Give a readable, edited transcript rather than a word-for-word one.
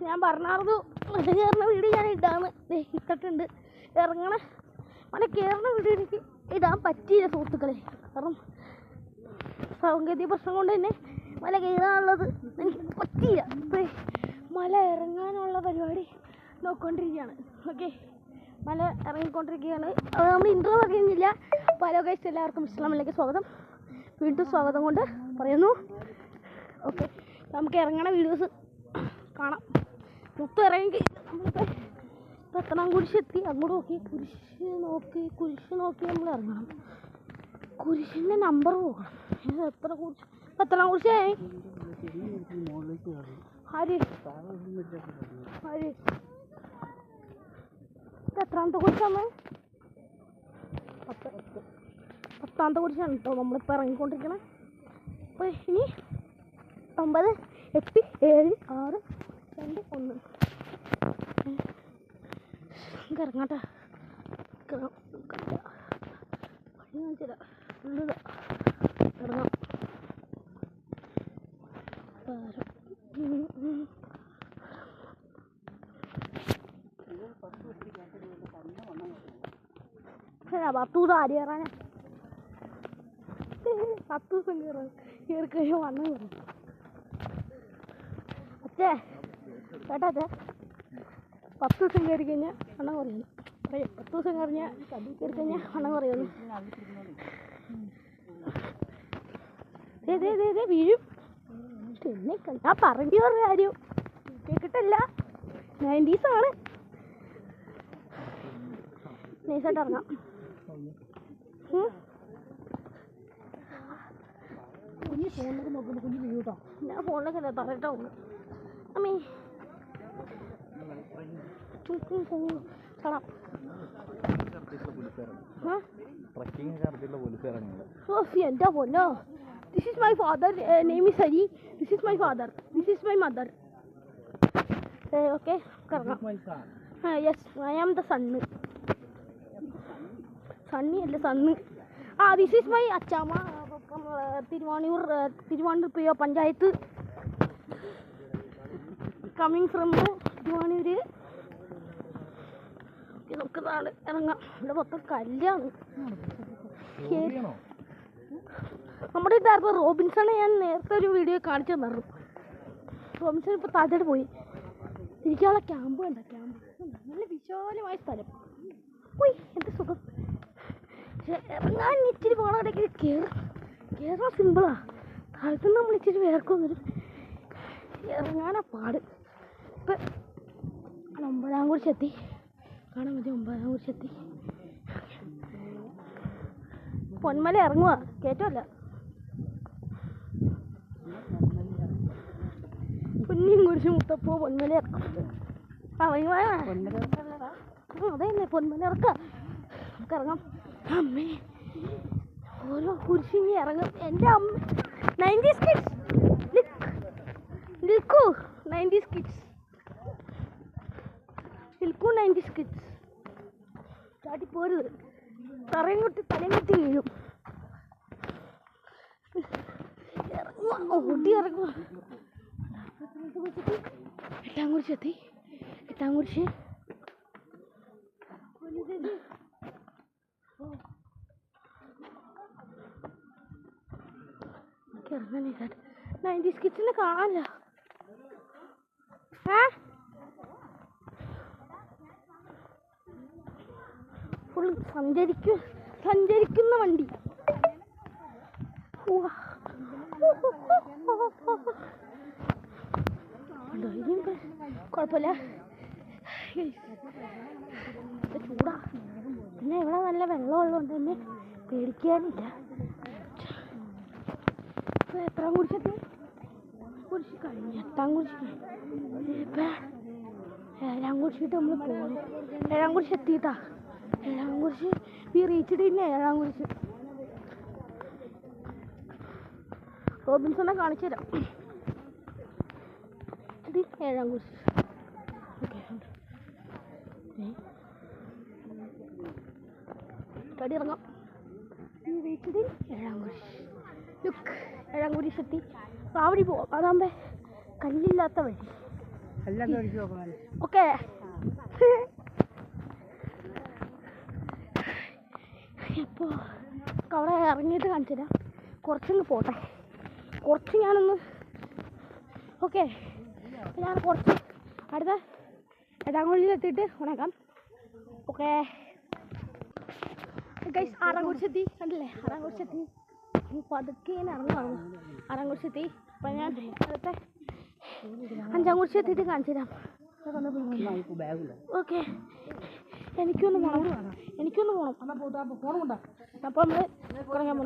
ഞാൻ പറഞ്ഞായിരുന്നു മല കയറുന്ന വീഡിയോ ഞാൻ ഇട്ടിട്ടുണ്ട്. ഇറങ്ങണ മല കയറുന്ന വീഡിയോ എനിക്ക് ഇടാൻ പറ്റിയില്ല സുഹൃത്തുക്കളെ. കാരണം സാങ്കേതിക പ്രശ്നം കൊണ്ട് തന്നെ മല കയറാനുള്ളത് എനിക്ക് പറ്റിയില്ല. മല ഇറങ്ങാനുള്ള പരിപാടി നോക്കിക്കൊണ്ടിരിക്കുകയാണ്. ഓക്കെ, മല ഇറങ്ങിക്കൊണ്ടിരിക്കുകയാണ്. അത് നമ്മൾ ഇൻട്രോ പറയുന്നില്ല. ഹലോ ഗൈസ്, എല്ലാവർക്കും ഇസ്ലാമിലേക്ക് സ്വാഗതം. വീണ്ടും സ്വാഗതം കൊണ്ട് പറയുന്നു. ഓക്കെ, നമുക്ക് ഇറങ്ങണ വീഡിയോസ് കാണാം. മൊത്തം ഇറങ്ങി നമ്മളിപ്പോൾ പത്തനാംകുരിശെത്തി. അങ്ങോട്ട് കുരിശ് നോക്കി നമ്മൾ ഇറങ്ങണം. കുരിശിൻ്റെ നമ്പർ പോകണം. എത്ര കുരിശ്? പത്തനാംകുരിശായി എത്രാമത്തെ കുരിശാണ്? പത്താമത്തെ കുരിശാണ് കേട്ടോ നമ്മളിപ്പോൾ ഇറങ്ങിക്കൊണ്ടിരിക്കണേ. അപ്പോൾ ഇനി 9, 8, 7, 6, 2, 1 ഇറങ്ങാട്ടെ. ഇറങ്ങാം. പത്ത് ദിവസം ആര് കയറാനാ? 10 ദിവസം കയറി കഴിഞ്ഞാൽ വണ്ണം കയറും. അച്ഛേ കേട്ടാ, 10 ദിവസം കയറി കഴിഞ്ഞാൽ വണ്ണം കുറയുന്നു. 10 ദിവസം കയറി കഴിഞ്ഞാൽ വണ്ണം കുറയുന്നു. വീഴും. എന്നെ ഞാൻ പറഞ്ഞു പറഞ്ഞ കാര്യം കേട്ടിട്ടില്ല. 90s ആണ്. നൈസായിട്ട് ഇറങ്ങാം. കുഞ്ഞ് ഫോണിലൊക്കെ നോക്കുമ്പോൾ കുഞ്ഞ് വീഴും കേട്ടോ. ഞാൻ ഫോണിലൊക്കെ അല്ല തറയിട്ടോ ഒന്ന് അമ്മേ കാണാം. എൻ്റെ പൊന്നോ. This is my father. Name is Hari. This is my father. This is my mother. Okay, ഇറങ്ങാം. Yes, I am the son. Sunny അല്ല sun. This is my Achamma from Thiruvaniyoor PO panchayat. Coming from Thiruvaniyoor. നമുക്ക് നാളെ ഇറങ്ങാം. ഇവിടെ മൊത്തം കല്ലാണ്. നമ്മുടെ ഇതായിരുന്നു റോബിൻസണെ. ഞാൻ നേരത്തെ ഒരു വീഡിയോ കാണിച്ചു തന്നായിരുന്നു. റോബിൻസൺ ഇപ്പോൾ താഴോട്ട് പോയി. ഇരിക്കാനുള്ള ക്യാമ്പ് കണ്ട. ക്യാമ്പ് നല്ല വിശാലമായ സ്ഥലം. പോയി എന്ത് സുഖം. ഇറങ്ങാൻ ഇച്ചിരി പോകണമെങ്കിൽ കയറാൻ സിമ്പിളാ. താഴത്തുനിന്ന് നമ്മൾ ഇച്ചിരി വേർക്കും വരും. ഇറങ്ങാനാ പാട്. ഇപ്പം 9-ാം കുരിശെത്തി. കാണാൻ മതി. 9-ാം കുരിശെത്തി. പൊന്മല ഇറങ്ങുക, കയറ്റമല്ല. പൊന്നിയും കുരിശ് മുത്തപ്പോ പൊന്മല ഇറക്കും. അതന്നെ പൊന്മല ഇറക്കാം. നമുക്ക് ഇറങ്ങാം. അമ്മേ, ഓരോ കുരിശിങ്ങി ഇറങ്ങും. എൻ്റെ അമ്മ 90s കിഡ്സ് നിൽക്കൂ. 90s കിഡ്സ് നിൽക്കൂ. 90s kids ചാട്ടിപ്പോരുത്. തലയും കുത്തി വീഴും. ഓടി ഇറങ്ങുക. 8-ാം കുരിശെത്തി. 8-ാം കുരിശ് ഇറങ്ങാൻ. 90s കിഡ്സിനെ കാണാനല്ല. ഫുൾ സഞ്ചരിക്കുന്ന വണ്ടി. കുഴപ്പമില്ല. ചൂടാ. പിന്നെ ഇവിടെ നല്ല വെള്ളമുള്ളതുകൊണ്ട് തന്നെ പേടിക്കാനില്ല. ഇപ്പോൾ 8-ാം കുരിശെത്തി. കുരിശ് കഴിഞ്ഞു. 8-ാം കുരിശ്. ഇപ്പം 7-ാം കുരിശിട്ട് നമ്മൾ പോകണം. 7-ാം കുരിശ് എത്തിയിട്ടാ. 7-ാം കുരിശ് റീച്ചിട്ട് പിന്നെ 7-ാം കുരിശ്. റോബിൻസണെ കാണിച്ചു തരാം. ഇത് 7-ാം കുരിശ്. ഓക്കെ, ഇറങ്ങാം. റീച്ചിട്ട് 7-ാം കുരിശ്. ലുക്ക്, 7-ാം കുരിശെത്തി. ആ വഴി പോവാം. അതാകുമ്പോൾ കല്ലില്ലാത്ത വഴി. ഓക്കെ ഇപ്പോൾ അവിടെ ഇറങ്ങിയിട്ട് കാണിച്ചു തരാം. കുറച്ചൊന്ന് പോട്ടെ, കുറച്ച് ഞാനൊന്ന് ഓക്കെ ഞാൻ കുറച്ച് അടുത്ത എടാങ്കുഴിയിൽ എത്തിയിട്ട് ഉണക്കാം. ഓക്കെ ഗൈസ്, ആറാംകുറിച്ചെത്തി കണ്ടില്ലേ? ആറാംകുറിച്ചെത്തി പതുക്കെ ഇങ്ങനെ ഇറങ്ങുവാണ്. ആറാംകുറിച്ചെത്തി. അപ്പം ഞാൻ അടുത്ത അഞ്ചാംകുറിച്ച് എത്തിയിട്ട് കാണിച്ചു തരാം. ഓക്കെ എനിക്കൊന്ന് പോകണം. അപ്പം നമ്മൾ കുറങ്ങാൻ